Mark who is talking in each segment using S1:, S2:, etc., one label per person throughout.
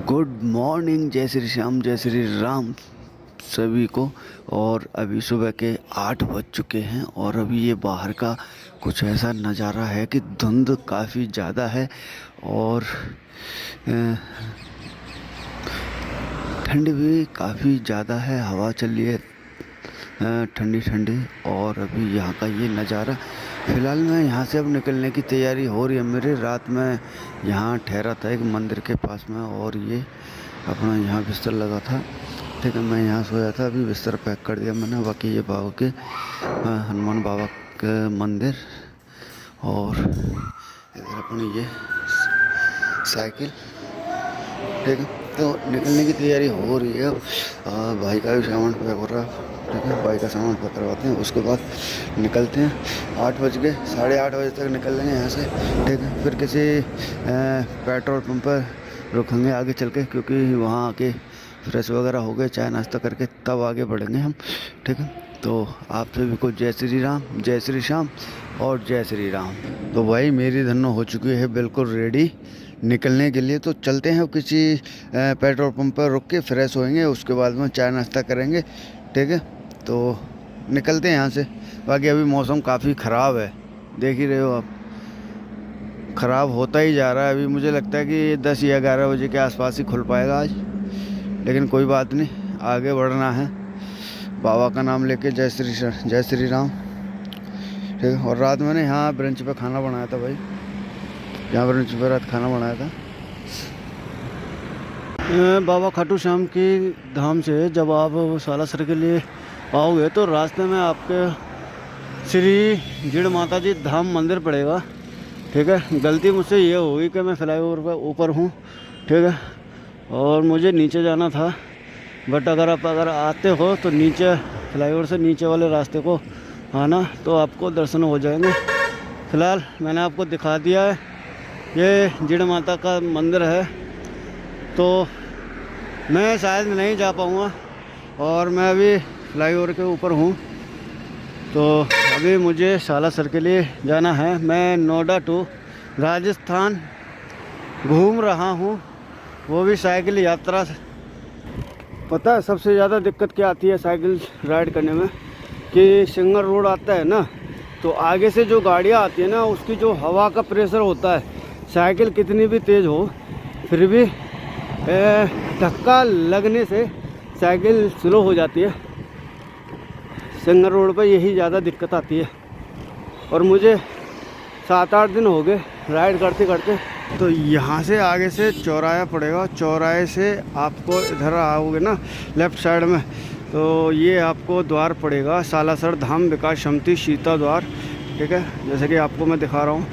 S1: Good morning, जय श्री श्याम, जय श्री राम सभी को। और अभी सुबह के 8 बज चुके हैं और अभी ये बाहर का कुछ ऐसा नज़ारा है कि धुंध काफ़ी ज़्यादा है और ठंड भी काफ़ी ज़्यादा है। हवा चल रही है ठंडी ठंडी। और अभी यहाँ का ये नज़ारा, फ़िलहाल मैं यहाँ से अब निकलने की तैयारी हो रही है मेरी। रात में यहाँ ठहरा था एक मंदिर के पास में और ये अपना यहाँ बिस्तर लगा था, ठीक है। मैं यहाँ सोया था, अभी बिस्तर पैक कर दिया मैंने। बाकी ये बाबा के हनुमान बाबा के मंदिर और इधर अपनी ये साइकिल, ठीक है। तो निकलने की तैयारी हो रही है। भाई का भी सामान पैक हो रहा है, ठीक है। भाई का सामान पैक करवाते हैं, उसके बाद निकलते हैं। 8 बज गए, 8:30 बजे तक निकल लेंगे यहाँ से, ठीक है। फिर किसी पेट्रोल पंप पर रुकेंगे आगे चल के, क्योंकि वहाँ आके फ्रेश वगैरह हो गए, चाय नाश्ता करके तब आगे बढ़ेंगे हम, ठीक है। तो आप सभी को जय श्री राम, जय श्री श्याम और जय श्री राम। तो भाई मेरी धन्नो हो चुकी है बिल्कुल रेडी निकलने के लिए। तो चलते हैं किसी पेट्रोल पंप पर रुक के फ्रेश होएंगे, उसके बाद में चाय नाश्ता करेंगे, ठीक है। तो निकलते हैं यहाँ से। बाकी अभी मौसम काफ़ी ख़राब है, देख ही रहे हो आप, ख़राब होता ही जा रहा है। अभी मुझे लगता है कि 10 या 11 बजे के आसपास ही खुल पाएगा आज, लेकिन कोई बात नहीं, आगे बढ़ना है बाबा का नाम लेके। जय श्री राम, ठीक है। और रात मैंने यहाँ ब्रंच पे खाना बनाया था भाई, यहाँ ब्रंच पे रात खाना बनाया था। बाबा खाटू श्याम की धाम से जब आप सालासर के लिए आओगे तो रास्ते में आपके श्री जीण माता जी धाम मंदिर पड़ेगा, ठीक है। गलती मुझसे ये हुई कि मैं फ्लाईओवर पर ऊपर हूँ, ठीक है, और मुझे नीचे जाना था। बट अगर आप आते हो तो नीचे फ्लाईओवर से नीचे वाले रास्ते को आना, तो आपको दर्शन हो जाएंगे। फ़िलहाल मैंने आपको दिखा दिया है, ये जीण माता का मंदिर है। तो मैं शायद नहीं जा पाऊँगा और मैं अभी फ्लाईओवर के ऊपर हूँ, तो अभी मुझे सालासर के लिए जाना है। मैं नोएडा टू राजस्थान घूम रहा हूँ, वो भी साइकिल यात्रा से। पता है सबसे ज़्यादा दिक्कत क्या आती है साइकिल राइड करने में, कि सिंगल रोड आता है ना, तो आगे से जो गाड़ियाँ आती है ना, उसकी जो हवा का प्रेशर होता है, साइकिल कितनी भी तेज़ हो फिर भी धक्का लगने से साइकिल स्लो हो जाती है। सिंगल रोड पर यही ज़्यादा दिक्कत आती है। और मुझे 7-8 दिन हो गए राइड करते करते। तो यहाँ से आगे से चौराहा पड़ेगा, चौराहे से आपको इधर आओगे ना लेफ़्ट साइड में, तो ये आपको द्वार पड़ेगा सालासर धाम विकास समिति सीता द्वार, ठीक है। जैसे कि आपको मैं दिखा रहा हूँ,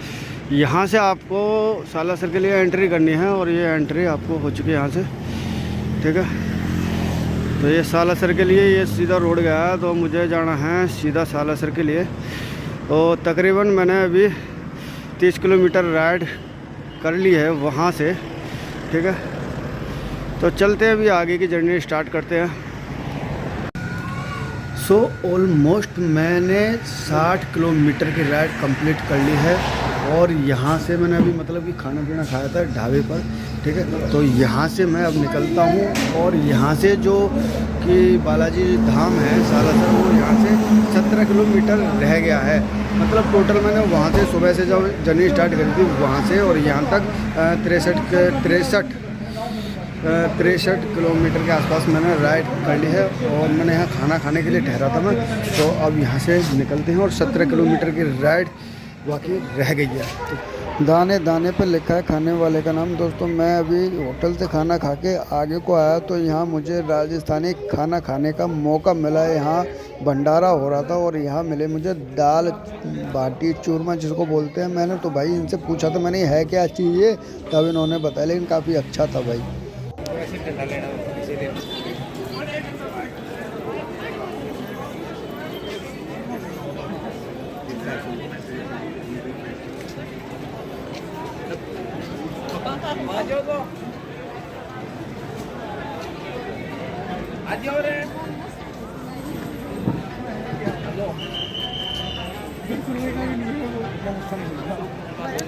S1: यहाँ से आपको सालासर के लिए एंट्री करनी है और ये एंट्री आपको हो चुकी है यहाँ से, ठीक है। तो ये सालासर के लिए ये सीधा रोड गया है, तो मुझे जाना है सीधा सालासर के लिए। तो तकरीबन मैंने अभी 30 किलोमीटर राइड कर ली है वहाँ से, ठीक है। तो चलते हैं, अभी आगे की जर्नी स्टार्ट करते हैं। सो ऑलमोस्ट मैंने 60 किलोमीटर की राइड कंप्लीट कर ली है और यहाँ से मैंने अभी मतलब कि खाना पीना खाया था ढाबे पर, ठीक है। तो यहाँ से मैं अब निकलता हूँ और यहाँ से जो कि बालाजी धाम है सालासर, वो यहाँ से 17 किलोमीटर रह गया है। मतलब टोटल मैंने वहाँ से सुबह से जब जर्नी स्टार्ट करी थी वहाँ से और यहाँ तक 63 किलोमीटर के आसपास मैंने राइड कर ली है। और मैंने यहाँ खाना खाने के लिए ठहरा था मैं, तो अब यहाँ से निकलते हैं। और 17 किलोमीटर की राइड बाकी रह गई है। तो दाने दाने पर लिखा है खाने वाले का नाम। दोस्तों मैं अभी होटल से खाना खा के आगे को आया, तो यहाँ मुझे राजस्थानी खाना खाने का मौका मिला है। यहाँ भंडारा हो रहा था और यहाँ मिले मुझे दाल बाटी चूरमा जिसको बोलते हैं। मैंने तो भाई इनसे पूछा था मैंने है क्या चीज़ ये, तब इन्होंने बताया, लेकिन काफ़ी अच्छा था भाई।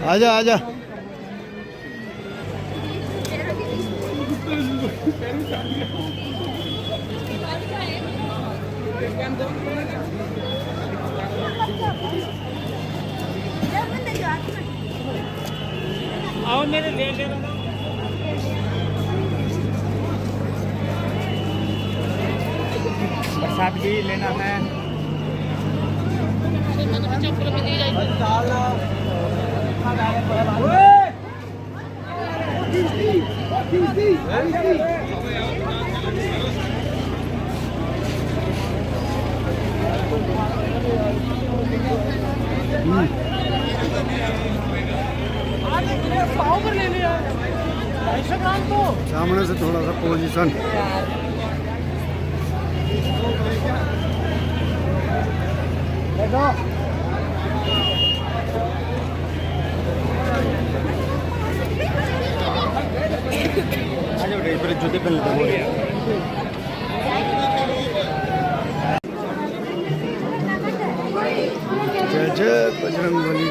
S1: आजा आजा।
S2: आओ मेरे ले ले प्रसाद भी लेना है।
S1: सामने से थोड़ा सा पोजीशन। जूते पहन लेते जय जय बजरंग बली।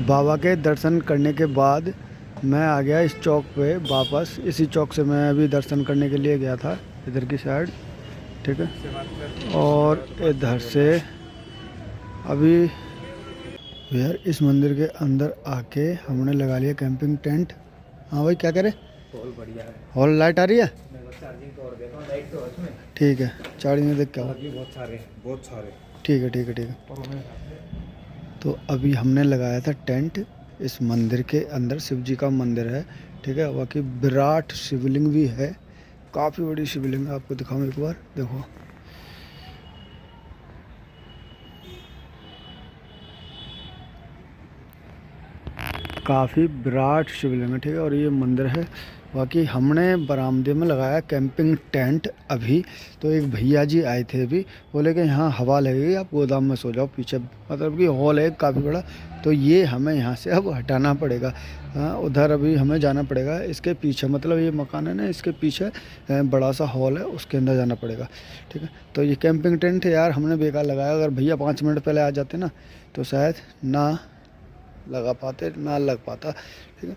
S1: बाबा के दर्शन करने के बाद मैं आ गया इस चौक पे वापस। इसी चौक से मैं अभी दर्शन करने के लिए गया था, इधर की साइड, ठीक है। और इधर से अभी यार इस मंदिर के अंदर आके हमने लगा लिया कैंपिंग टेंट। हाँ भाई क्या करें, हॉल बढ़िया है, हॉल लाइट आ रही है, ठीक है। चार्जिंग देख क्या बहुत सारे ठीक है ठीक है ठीक है। तो अभी हमने लगाया था टेंट इस मंदिर के अंदर। शिव जी का मंदिर है, ठीक है। बाकी विराट शिवलिंग भी है, काफ़ी बड़ी शिवलिंग है। आपको दिखाऊं एक बार, देखो काफ़ी विराट शिवलिंग है, ठीक है। और ये मंदिर है। बाकी हमने बरामदे में लगाया कैंपिंग टेंट अभी। तो एक भैया जी आए थे अभी, बोले कि यहाँ हवा लगेगी, आप गोदाम में सो जाओ पीछे, मतलब कि हॉल है काफ़ी बड़ा। तो ये हमें यहाँ से अब हटाना पड़ेगा। उधर अभी हमें जाना पड़ेगा, इसके पीछे, मतलब ये मकान है ना, इसके पीछे बड़ा सा हॉल है, उसके अंदर जाना पड़ेगा, ठीक है। तो ये कैंपिंग टेंट यार हमने बेकार लगाया। अगर भैया 5 मिनट पहले आ जाते ना तो शायद ना लगा पाते, ना लग पाता, ठीक है।